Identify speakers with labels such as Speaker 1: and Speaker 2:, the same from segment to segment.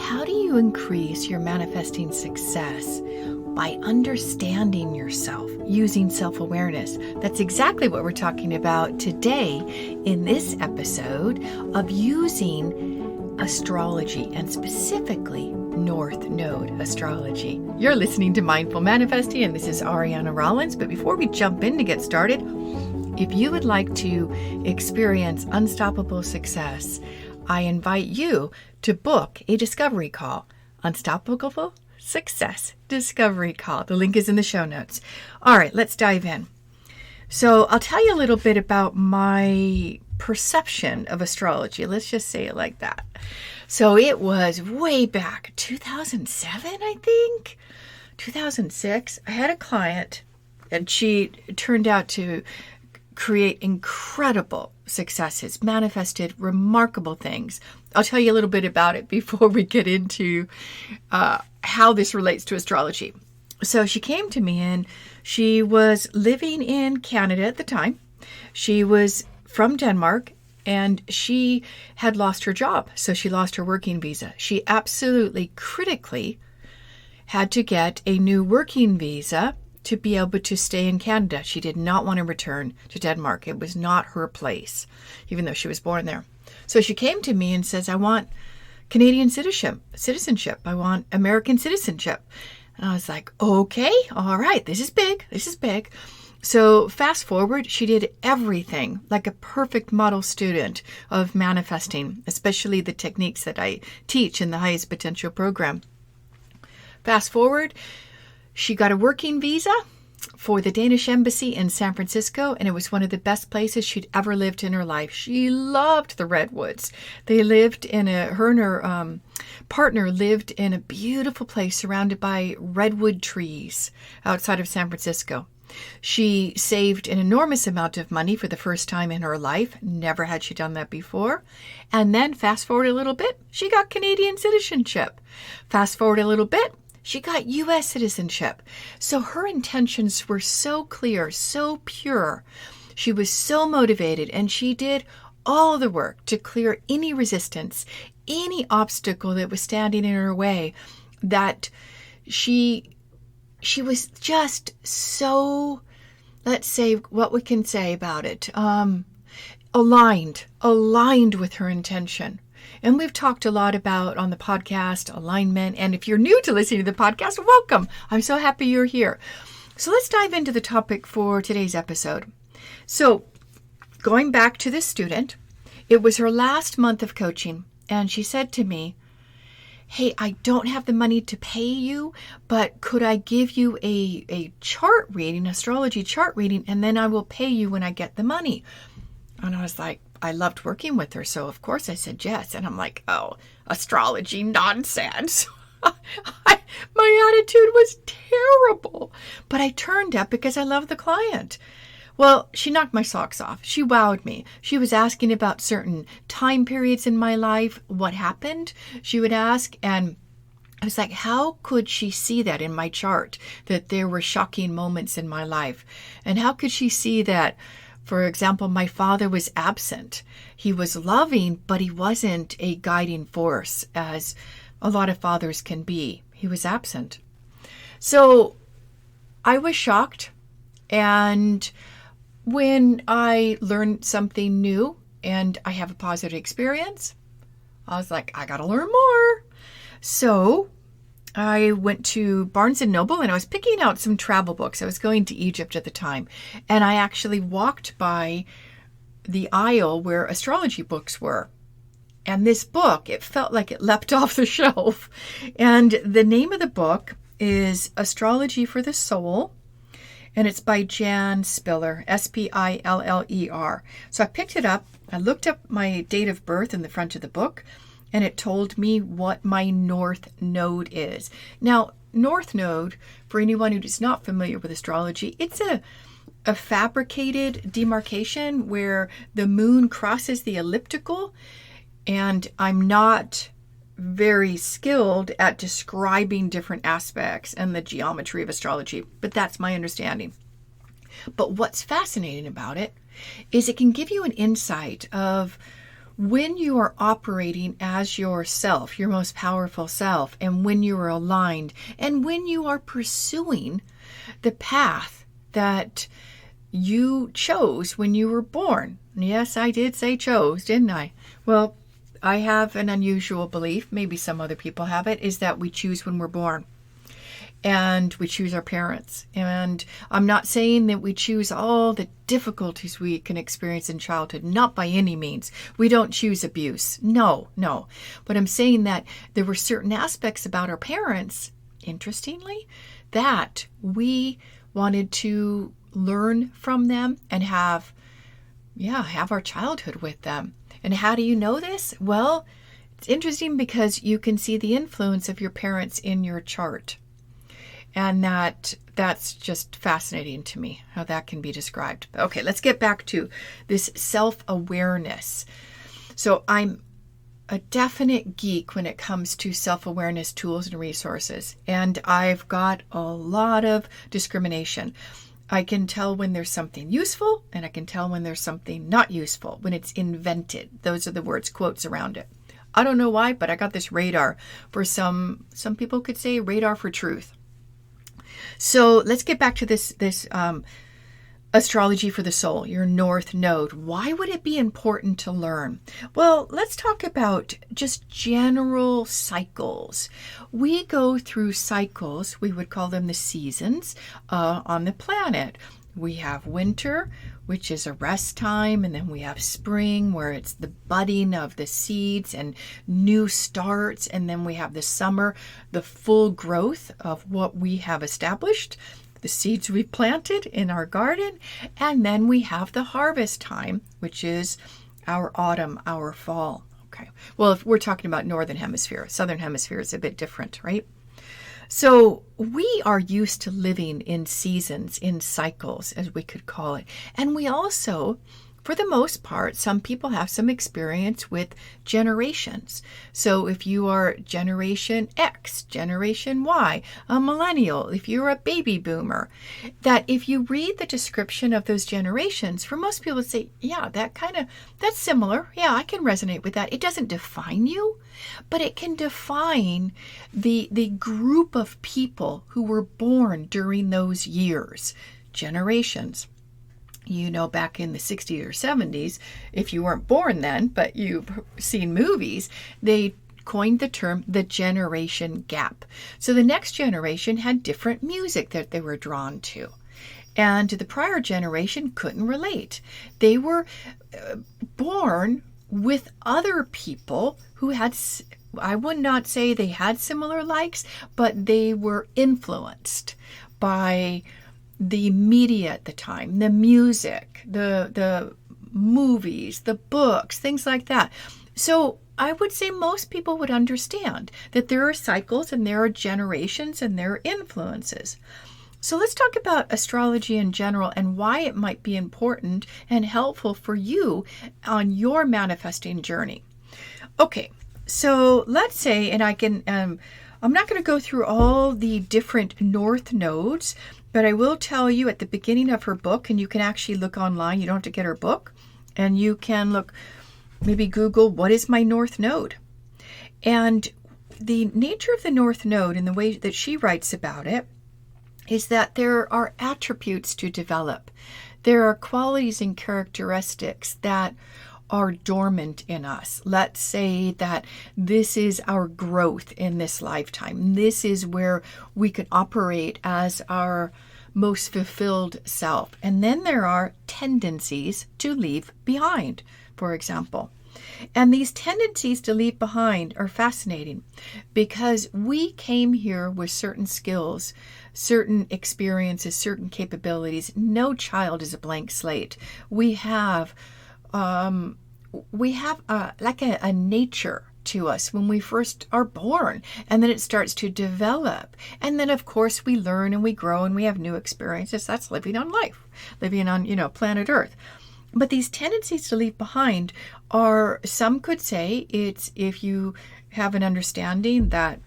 Speaker 1: How do you increase your manifesting success? By understanding yourself, using self-awareness. That's exactly what we're talking about today in this episode of using astrology, and specifically North Node astrology. You're listening to Mindful Manifesting, and this is Ariana Rollins. But before we jump in to get started, if you would like to experience unstoppable success, I invite you to book a discovery call. Unstoppable Success Discovery Call. The link is in the show notes. All right, let's dive in. So I'll tell you a little bit about my perception of astrology. Let's just say it like that. So it was way back, 2007, I think, 2006. I had a client, and she turned out to create incredible successes, manifested remarkable things. I'll tell you a little bit about it before we get into how this relates to astrology. So she came to me, and she was living in Canada at the time. She was from Denmark, and she had lost her job. So she lost her working visa. She absolutely critically had to get a new working visa to be able to stay in Canada. She did not want to return to Denmark. It was not her place, even though she was born there. So she came to me and says, I want Canadian citizenship. I want American citizenship. And I was like, okay, all right, this is big. So fast forward, she did everything like a perfect model student of manifesting, especially the techniques that I teach in the Highest Potential program. Fast forward, she got a working visa for the Danish embassy in San Francisco, and it was one of the best places she'd ever lived in her life. She loved the redwoods. They lived in her and her partner lived in a beautiful place surrounded by redwood trees outside of San Francisco. She saved an enormous amount of money for the first time in her life. Never had she done that before. And then fast forward a little bit, she got Canadian citizenship. Fast forward a little bit, she got U.S. citizenship. So her intentions were so clear, so pure. She was so motivated, and she did all the work to clear any resistance, any obstacle that was standing in her way, that she was just so, let's say what we can say about it, aligned with her intention. And we've talked a lot about on the podcast alignment. And if you're new to listening to the podcast, welcome. I'm so happy you're here. So let's dive into the topic for today's episode. So going back to this student, it was her last month of coaching. And she said to me, hey, I don't have the money to pay you, but could I give you a chart reading, astrology chart reading, and then I will pay you when I get the money? And I was like, I loved working with her, so of course I said yes. And I'm like, oh, astrology nonsense. My attitude was terrible, but I turned up because I love the client. Well, she knocked my socks off. She wowed me. She was asking about certain time periods in my life, what happened, she would ask. And I was like, how could she see that in my chart, that there were shocking moments in my life? And how could she see that, for example, my father was absent? He was loving, but he wasn't a guiding force, as a lot of fathers can be. He was absent. So I was shocked. And when I learned something new and I have a positive experience, I was like, I got to learn more. So I went to Barnes & Noble, and I was picking out some travel books. I was going to Egypt at the time. And I actually walked by the aisle where astrology books were. And this book, it felt like it leapt off the shelf. And the name of the book is Astrology for the Soul. And it's by Jan Spiller, Spiller. So I picked it up. I looked up my date of birth in the front of the book, and it told me what my North Node is. Now, North Node, for anyone who is not familiar with astrology, it's a fabricated demarcation where the moon crosses the elliptical. And I'm not very skilled at describing different aspects and the geometry of astrology, but that's my understanding. But what's fascinating about it is it can give you an insight of when you are operating as yourself, your most powerful self, and when you are aligned, and when you are pursuing the path that you chose when you were born. Yes, I did say chose, didn't I? Well, I have an unusual belief, maybe some other people have it, is that we choose when we're born. And we choose our parents. And I'm not saying that we choose all the difficulties we can experience in childhood. Not by any means. We don't choose abuse. No. But I'm saying that there were certain aspects about our parents, interestingly, that we wanted to learn from them and have our childhood with them. And how do you know this? Well, it's interesting because you can see the influence of your parents in your chart. And that's just fascinating to me, how that can be described. Okay, let's get back to this self-awareness. So I'm a definite geek when it comes to self-awareness tools and resources. And I've got a lot of discrimination. I can tell when there's something useful, and I can tell when there's something not useful, when it's invented. Those are the words, quotes around it. I don't know why, but I got this radar for some people could say radar for truth. So let's get back to this astrology for the soul, your North Node. Why would it be important to learn? Well, let's talk about just general cycles. We go through cycles, we would call them the seasons on the planet. We have winter, which is a rest time, and then we have spring, where it's the budding of the seeds and new starts, and then we have the summer, the full growth of what we have established, the seeds we've planted in our garden, and then we have the harvest time, which is our autumn, our fall. Okay. Well, if we're talking about Northern Hemisphere, Southern Hemisphere is a bit different, right? So we are used to living in seasons, in cycles, as we could call it. And we also, for the most part, some people have some experience with generations. So if you are Generation X, Generation Y, a millennial, if you're a baby boomer, that if you read the description of those generations, for most people to say, yeah, that's similar. Yeah, I can resonate with that. It doesn't define you, but it can define the group of people who were born during those years, generations. You know, back in the 60s or 70s, if you weren't born then, but you've seen movies, they coined the term the generation gap. So the next generation had different music that they were drawn to. And the prior generation couldn't relate. They were born with other people who had, I would not say they had similar likes, but they were influenced by the media at the time, the music, the movies, the books, things like that. So I would say most people would understand that there are cycles and there are generations and there are influences. So let's talk about astrology in general and why it might be important and helpful for you on your manifesting journey. Okay, so let's say, and I'm not going to go through all the different North nodes, but I will tell you at the beginning of her book, and you can actually look online, you don't have to get her book, and you can look, maybe Google, what is my North Node? And the nature of the North Node and the way that she writes about it is that there are attributes to develop. There are qualities and characteristics that are dormant in us. Let's say that this is our growth in this lifetime. This is where we could operate as our most fulfilled self. And then there are tendencies to leave behind, for example. And these tendencies to leave behind are fascinating because we came here with certain skills, certain experiences, certain capabilities. No child is a blank slate. We have like a nature to us when we first are born, and then it starts to develop. And then, of course, we learn and we grow and we have new experiences. That's living on life, living on, planet Earth. But these tendencies to leave behind are, some could say, it's if you have an understanding that,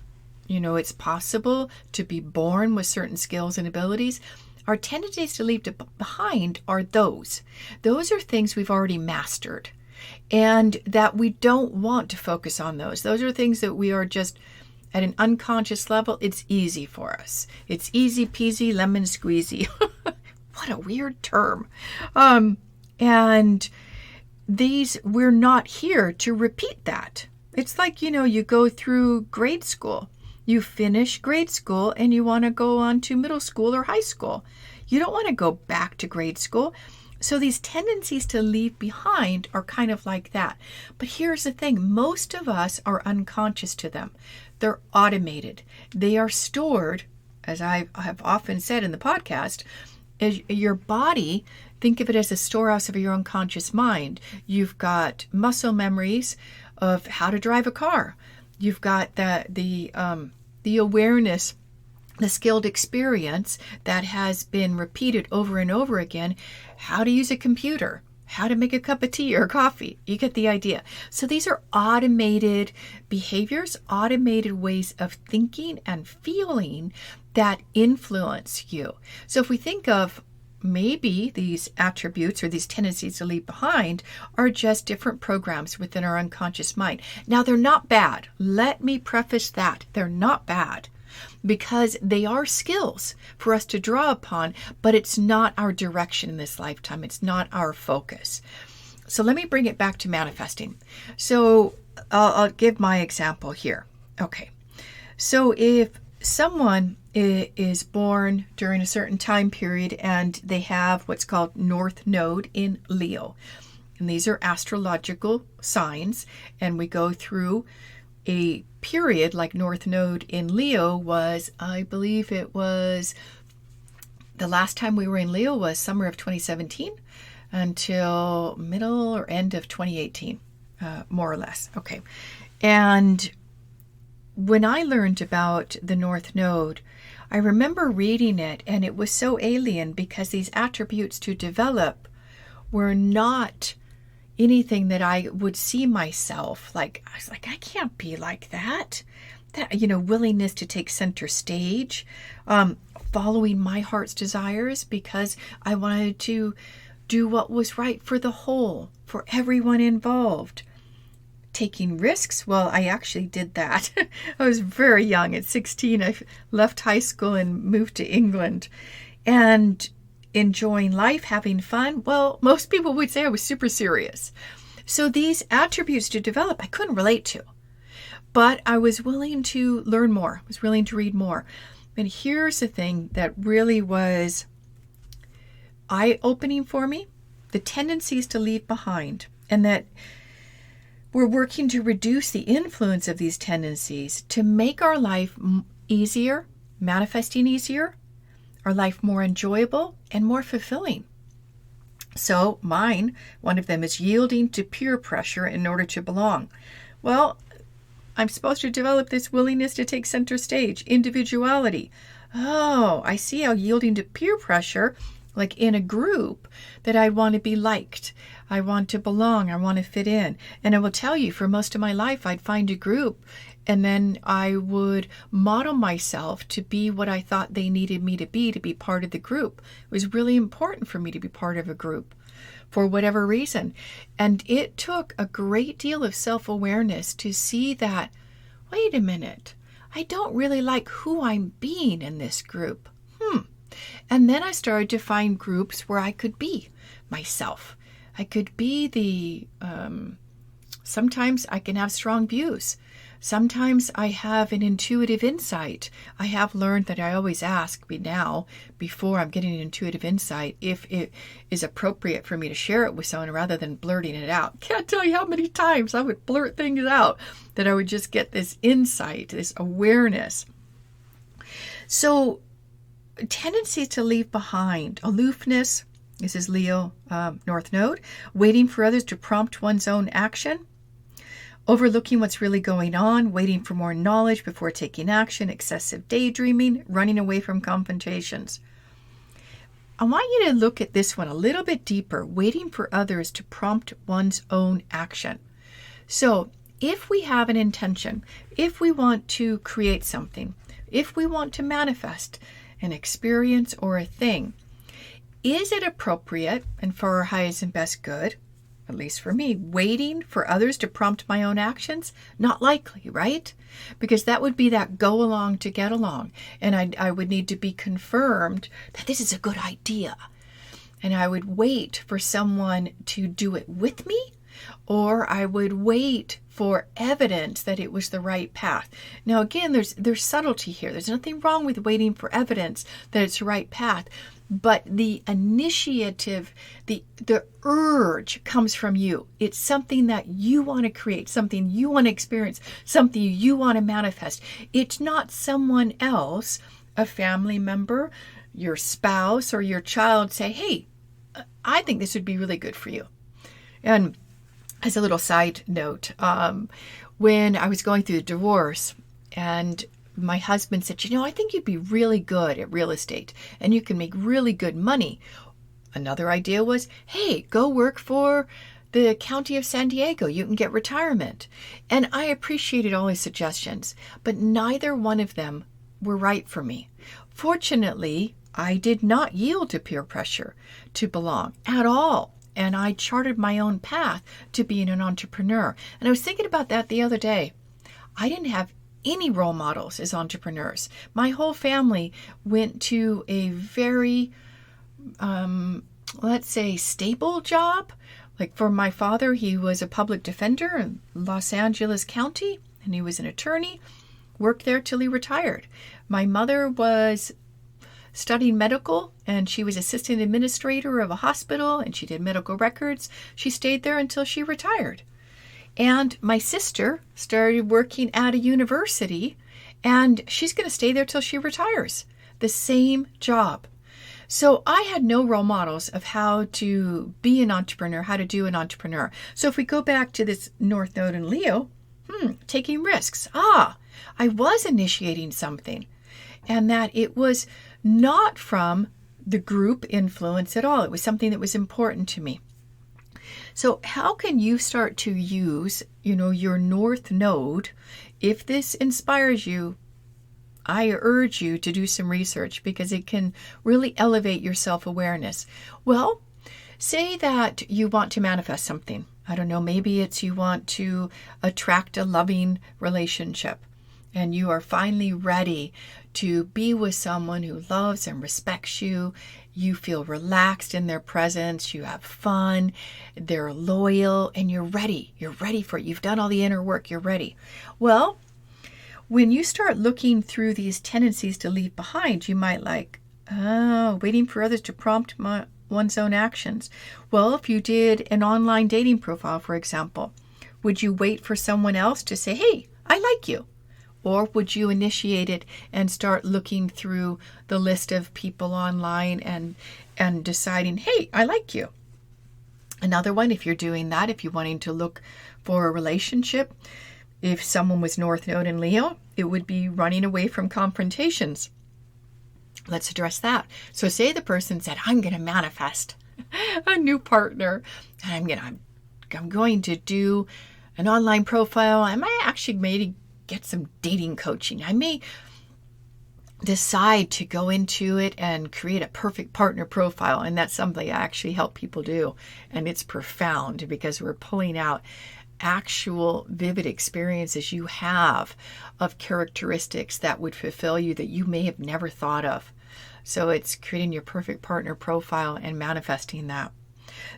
Speaker 1: it's possible to be born with certain skills and abilities. Our tendencies to leave behind are those. Those are things we've already mastered. and that we don't want to focus on those. Those are things that we are just at an unconscious level. It's easy for us. It's easy peasy lemon squeezy. What a weird term. And these, we're not here to repeat that. It's like, you go through grade school. You finish grade school and you want to go on to middle school or high school. You don't want to go back to grade school. So these tendencies to leave behind are kind of like that. But here's the thing. Most of us are unconscious to them. They're automated. They are stored, as I have often said in the podcast, as your body. Think of it as a storehouse of your unconscious mind. You've got muscle memories of how to drive a car. You've got the awareness, the skilled experience that has been repeated over and over again, how to use a computer, how to make a cup of tea or coffee. You get the idea. So these are automated behaviors, automated ways of thinking and feeling that influence you. So if we think of maybe these attributes or these tendencies to leave behind are just different programs within our unconscious mind. Now, they're not bad. Let me preface that. They're not bad because they are skills for us to draw upon, but it's not our direction in this lifetime. It's not our focus. So let me bring it back to manifesting. So I'll give my example here. Okay. So if someone is born during a certain time period and they have what's called North Node in Leo, and these are astrological signs, and we go through a period like North Node in Leo was, I believe it was, the last time we were in Leo was summer of 2017 until middle or end of 2018, more or less. Okay. And when I learned about the North Node, I remember reading it, and it was so alien because these attributes to develop were not anything that I would see myself. Like, I was like, I can't be like that. That, willingness to take center stage, following my heart's desires because I wanted to do what was right for the whole, for everyone involved. Taking risks. Well, I actually did that. I was very young. At 16, I left high school and moved to England. And enjoying life, having fun. Well, most people would say I was super serious. So these attributes to develop, I couldn't relate to. But I was willing to learn more. I was willing to read more. And here's the thing that really was eye-opening for me. The tendencies to leave behind. And that we're working to reduce the influence of these tendencies to make our life easier, manifesting easier, our life more enjoyable and more fulfilling. So one of them is yielding to peer pressure in order to belong. Well, I'm supposed to develop this willingness to take center stage, individuality. Oh, I see how yielding to peer pressure, like in a group, that I want to be liked. I want to belong. I want to fit in. And I will tell you, for most of my life, I'd find a group and then I would model myself to be what I thought they needed me to be part of the group. It was really important for me to be part of a group for whatever reason. And it took a great deal of self-awareness to see that, wait a minute, I don't really like who I'm being in this group. And then I started to find groups where I could be myself. I could be sometimes I can have strong views. Sometimes I have an intuitive insight. I have learned that I always ask me now, before I'm getting an intuitive insight, if it is appropriate for me to share it with someone rather than blurting it out. Can't tell you how many times I would blurt things out that I would just get this insight, this awareness. So tendencies to leave behind, aloofness, this is Leo North Node, waiting for others to prompt one's own action, overlooking what's really going on, waiting for more knowledge before taking action, excessive daydreaming, running away from confrontations. I want you to look at this one a little bit deeper, waiting for others to prompt one's own action. So if we have an intention, if we want to create something, if we want to manifest an experience or a thing, is it appropriate and for our highest and best good? at least for me, waiting for others to prompt my own actions? Not likely, right? Because that would be that go along to get along. And I would need to be confirmed that this is a good idea. And I would wait for someone to do it with me, or I would wait for evidence that it was the right path. Now, again, there's subtlety here. There's nothing wrong with waiting for evidence that it's the right path. But the initiative, the urge comes from you. It's something that you want to create, something you want to experience, something you want to manifest. It's not someone else, a family member, your spouse, or your child say, hey, I think this would be really good for you. And as a little side note, when I was going through the divorce and my husband said, I think you'd be really good at real estate and you can make really good money. Another idea was, hey, go work for the county of San Diego. You can get retirement. And I appreciated all his suggestions, but neither one of them were right for me. Fortunately, I did not yield to peer pressure to belong at all. And I charted my own path to being an entrepreneur. And I was thinking about that the other day. I didn't have any role models as entrepreneurs. My whole family went to a very, let's say, stable job. Like for my father, he was a public defender in Los Angeles County, and he was an attorney, worked there till he retired. My mother was studying medical, and she was assistant administrator of a hospital, and she did medical records. She stayed there until she retired. And my sister started working at a university, and she's going to stay there till she retires. The same job. So I had no role models of how to be an entrepreneur, how to do an entrepreneur. So if we go back to this North Node in Leo, taking risks. I was initiating something, and that it was not from the group influence at all. It was something that was important to me. So how can you start to use, your North Node? If this inspires you, I urge you to do some research because it can really elevate your self-awareness. Well, say that you want to manifest something. I don't know, maybe it's you want to attract a loving relationship and you are finally ready to be with someone who loves and respects you. You feel relaxed in their presence. You have fun. They're loyal and you're ready. You're ready for it. You've done all the inner work. You're ready. Well, when you start looking through these tendencies to leave behind, you might waiting for others to prompt one's own actions. Well, if you did an online dating profile, for example, would you wait for someone else to say, hey, I like you? Or would you initiate it and start looking through the list of people online and deciding, hey, I like you? Another one, if you're doing that, if you're wanting to look for a relationship, if someone was North Node in Leo, it would be running away from confrontations. Let's address that. So say the person said, I'm going to manifest a new partner. I'm going to do an online profile. I might actually maybe get some dating coaching. I may decide to go into it and create a perfect partner profile. And that's something I actually help people do. And it's profound because we're pulling out actual vivid experiences you have of characteristics that would fulfill you that you may have never thought of. So it's creating your perfect partner profile and manifesting that.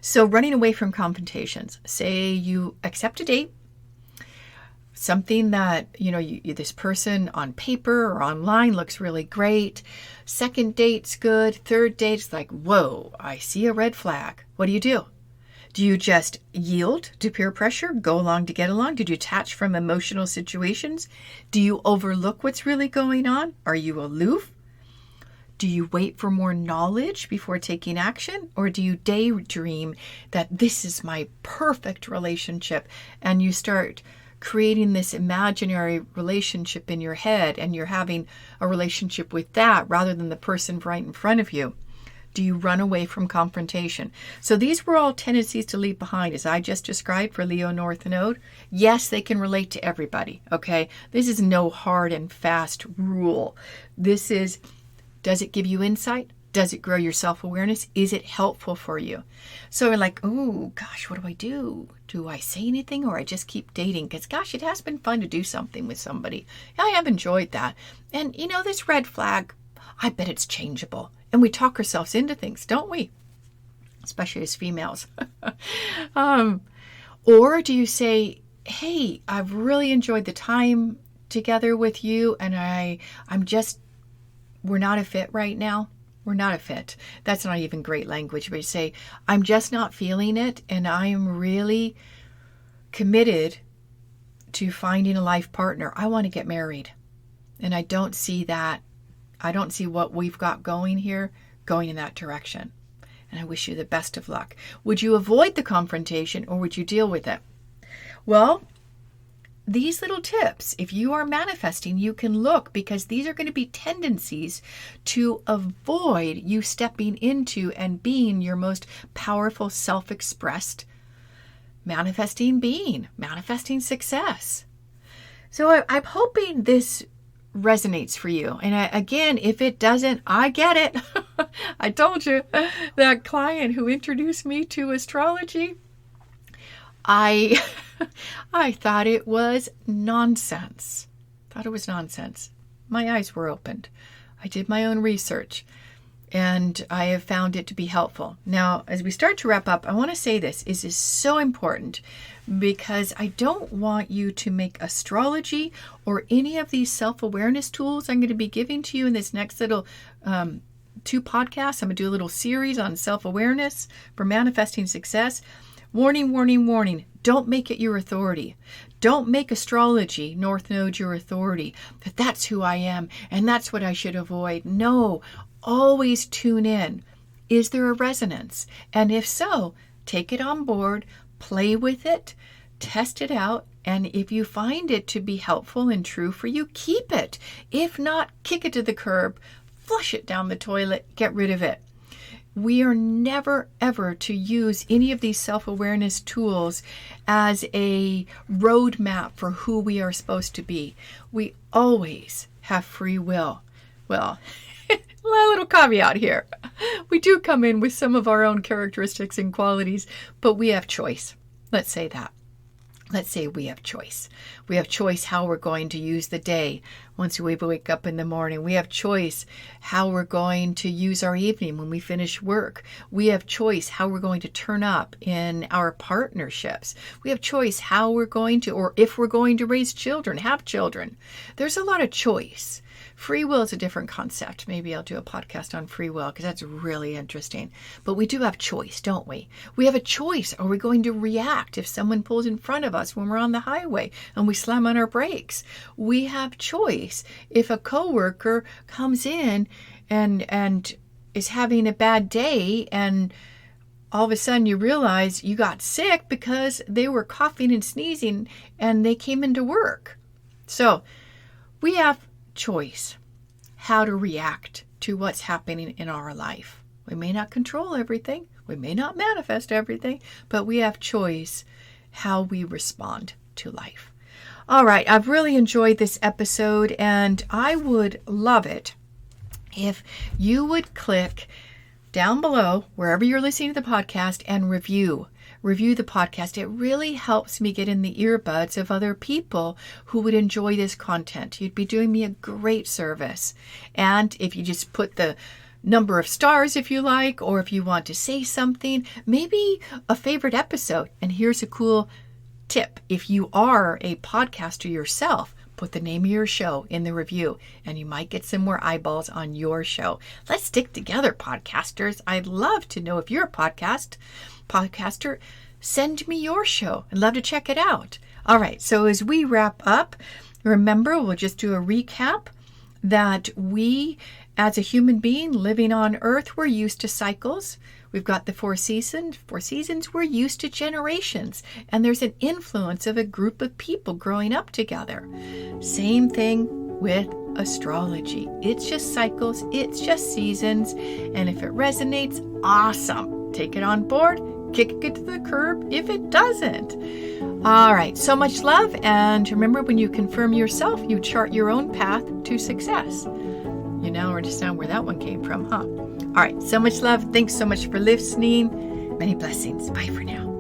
Speaker 1: So running away from confrontations. Say you accept a date, something that, this person on paper or online looks really great. Second date's good. Third date's like, whoa, I see a red flag. What do? Do you just yield to peer pressure, go along to get along? Do you detach from emotional situations? Do you overlook what's really going on? Are you aloof? Do you wait for more knowledge before taking action? Or do you daydream that this is my perfect relationship and you start creating this imaginary relationship in your head and you're having a relationship with that rather than the person right in front of you? Do you run away from confrontation? So these were all tendencies to leave behind, as I just described for Leo North Node. Yes, they can relate to everybody, okay? This is no hard and fast rule. This is, does it give you insight? Does it grow your self-awareness? Is it helpful for you? So we're like, oh gosh, what do I do? Do I say anything or I just keep dating? Because gosh, it has been fun to do something with somebody. I have enjoyed that. And this red flag, I bet it's changeable. And we talk ourselves into things, don't we? Especially as females. Or do you say, hey, I've really enjoyed the time together with you and we're not a fit right now. We're not a fit. That's not even great language, but you say, I'm just not feeling it, and I am really committed to finding a life partner. I want to get married. And I don't see what we've got going here going in that direction. And I wish you the best of luck. Would you avoid the confrontation or would you deal with it? Well, these little tips, if you are manifesting, you can look, because these are going to be tendencies to avoid you stepping into and being your most powerful, self-expressed manifesting being, manifesting success. So I'm hoping this resonates for you. And again, if it doesn't, I get it. I told you, that client who introduced me to astrology, I thought it was nonsense. My eyes were opened. I did my own research and I have found it to be helpful. Now, as we start to wrap up, I want to say this is so important, because I don't want you to make astrology or any of these self-awareness tools I'm going to be giving to you in this next little 2 podcasts. I'm going to do a little series on self-awareness for manifesting success. Warning, warning, warning. Don't make it your authority. Don't make astrology, North Node, your authority. That's who I am and that's what I should avoid. No, always tune in. Is there a resonance? And if so, take it on board, play with it, test it out. And if you find it to be helpful and true for you, keep it. If not, kick it to the curb, flush it down the toilet, get rid of it. We are never, ever to use any of these self-awareness tools as a roadmap for who we are supposed to be. We always have free will. Well, a little caveat here. We do come in with some of our own characteristics and qualities, but we have choice. Let's say that. Let's say we have choice. We have choice how we're going to use the day once we wake up in the morning. We have choice how we're going to use our evening when we finish work. We have choice how we're going to turn up in our partnerships. We have choice how we're going to, or if we're going to raise children, have children. There's a lot of choice. Free will is a different concept. Maybe I'll do a podcast on free will because that's really interesting. But we do have choice, don't we? We have a choice. Are we going to react if someone pulls in front of us when we're on the highway and we slam on our brakes? We have choice. If a coworker comes in and is having a bad day and all of a sudden you realize you got sick because they were coughing and sneezing and they came into work. So we have choice how to react to what's happening in our life. We may not control everything. We may not manifest everything, but we have choice how we respond to life. All right. I've really enjoyed this episode and I would love it if you would click down below wherever you're listening to the podcast and review the podcast. It really helps me get in the earbuds of other people who would enjoy this content. You'd be doing me a great service. And if you just put the number of stars if you like, or if you want to say something, maybe a favorite episode. And here's a cool tip. If you are a podcaster yourself, put the name of your show in the review and you might get some more eyeballs on your show. Let's stick together, podcasters. I'd love to know if you're a podcaster. Send me your show. I'd love to check it out. All right. So as we wrap up, remember, we'll just do a recap that we, as a human being living on Earth, we're used to cycles. We've got the 4 seasons. 4 seasons, we're used to generations. And there's an influence of a group of people growing up together. Same thing with astrology. It's just cycles. It's just seasons. And if it resonates, awesome. Take it on board. Kick it to the curb if it doesn't. All right. So much love. And remember, when you confirm yourself, you chart your own path to success. You now understand where that one came from, huh? All right, so much love. Thanks so much for listening. Many blessings. Bye for now.